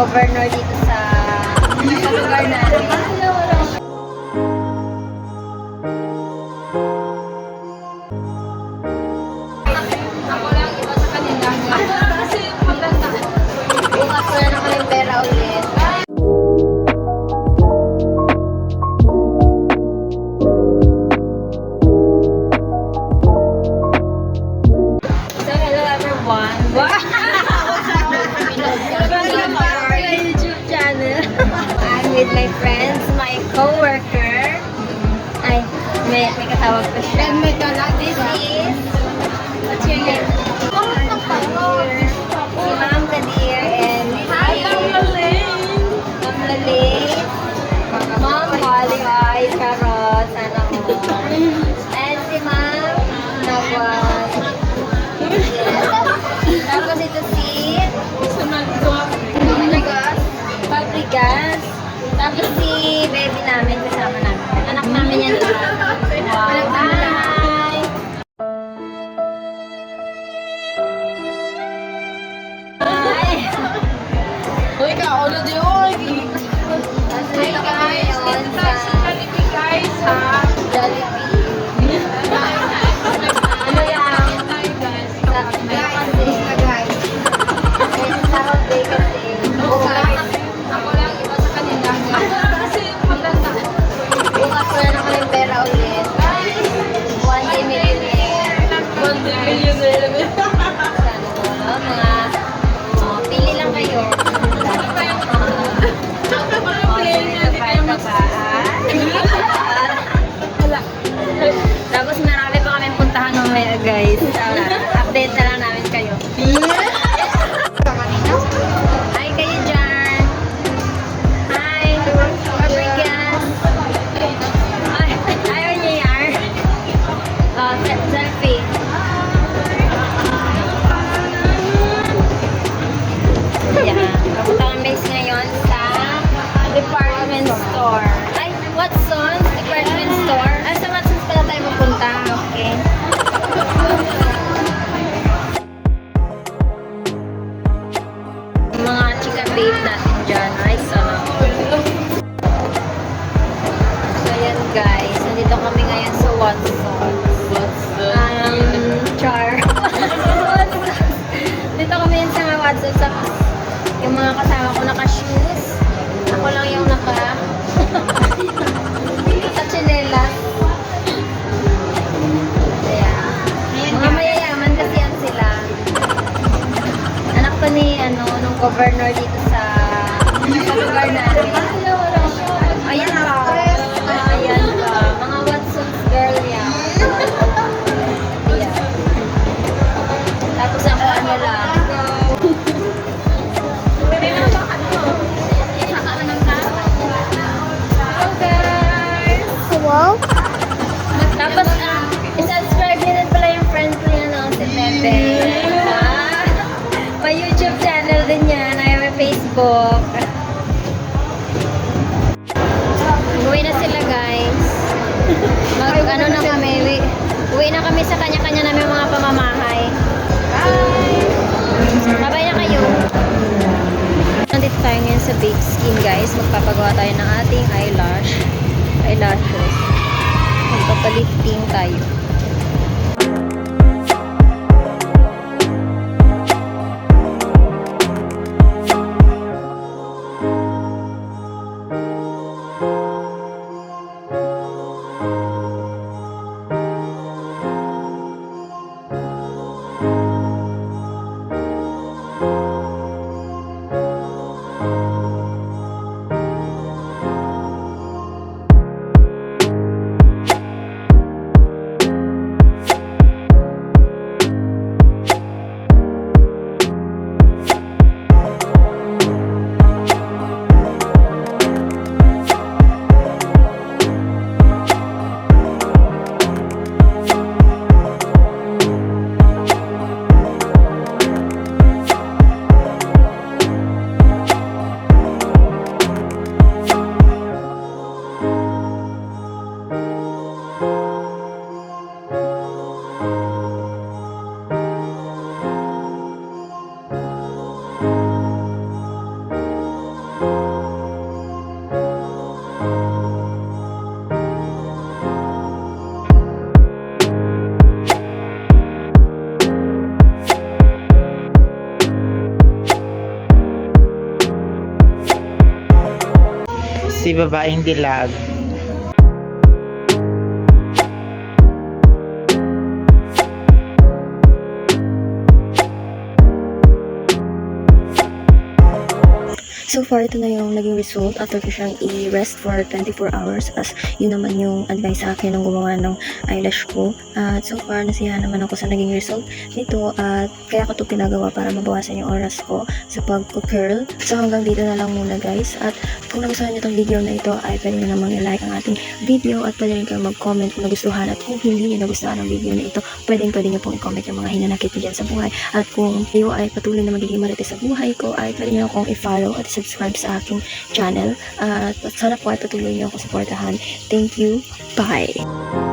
governor dito sa lugar namin. Ako lang iba sa kanila. Kasi maganda. Bukas wala na kami pera ulit. So hello everyone. YouTube channel. I'm with my friends, my co-worker. Ay, may katawag pa siya. And may this is, what's your name? Si Ma'am Kadir and Ma'am Lalaine. Ma'am Holly Ay, Charot, sana mo. And si Ma'am Nagwan. Tapos ito si Fabrigas. Tapos si baby namin, kasama namin. Anak namin yan lahat. Wow. Hi! Hi! Uy, kaulo di oy. Hi guys! Jollibee guys ha. Jollibee. Ano yan? Saturday kasi. Ako lang iba sa kanila. Kasi maganda. Bukas wala na kami pera ulit. One day millionaire. One day millionaire. Sana mga pili lang kayo. Tapos marami pa kami puntahan mamaya guys. Update na lang namin kayo. Hi kayo dyan. Hi. Fabrigas. Ay, ayaw niya yan. Selfie. Yeah. Kapunta kami ngayon sa department store. Ay, Watson's department store. Ay, sa Watson's pala tayo pupunta. Okay. Mga chika babe natin dyan. Ay, sana. So, yan guys. Nandito kami ngayon sa Watson's. Char. Dito kami yun sa mga Watson's. Tapos, yung mga kasama ko naka-shoes. Ako lang yung naka-chinelas. Yeah. Mga mayayaman kasi yan sila. Anak ko ni, nung governor dito sa lugar namin. Ayan ka. Ayan ka. Mga Watson's girl yan. Yeah. Tapos ako lang. Wow. Tapos, i-subscribe nyo din pala yung friend ko yan, si Pepe. May YouTube channel din yan, ay may Facebook. Uwi na sila, guys. Ano na kami, uwi na kami sa kanya-kanya namin mga pamamahay. Bye! Bye-bye na kayo. Nandito tayo ngayon sa Big Skin, guys. Magpapagawa tayo ng ating eyelashes. Magpapalifting tayo. Si babaeng dilag. So far, ito na yung naging result after ko siyang i-rest for 24 hours as yun naman yung advice sa akin ng gumawa ng eyelash ko. At so far, nasiyahan naman ako sa naging result nito at kaya ko ito pinagawa para mabawasan yung oras ko sa pag-curl. So hanggang dito na lang muna guys. At kung nagustuhan nyo itong video na ito ay pwede nyo namang i-like ang ating video at pwede rin kayo mag-comment kung nagustuhan at kung hindi nyo nagustuhan ang video na ito, pwede nyo pong i-comment yung mga hinanakit nyo dyan sa buhay. At kung kayo ay patuloy na magiging marites sa buhay ko ay pwede nyo akong i-follow at subscribe sa aking channel at sana po ay patuloy nyo ako supportahan. Thank you. Bye!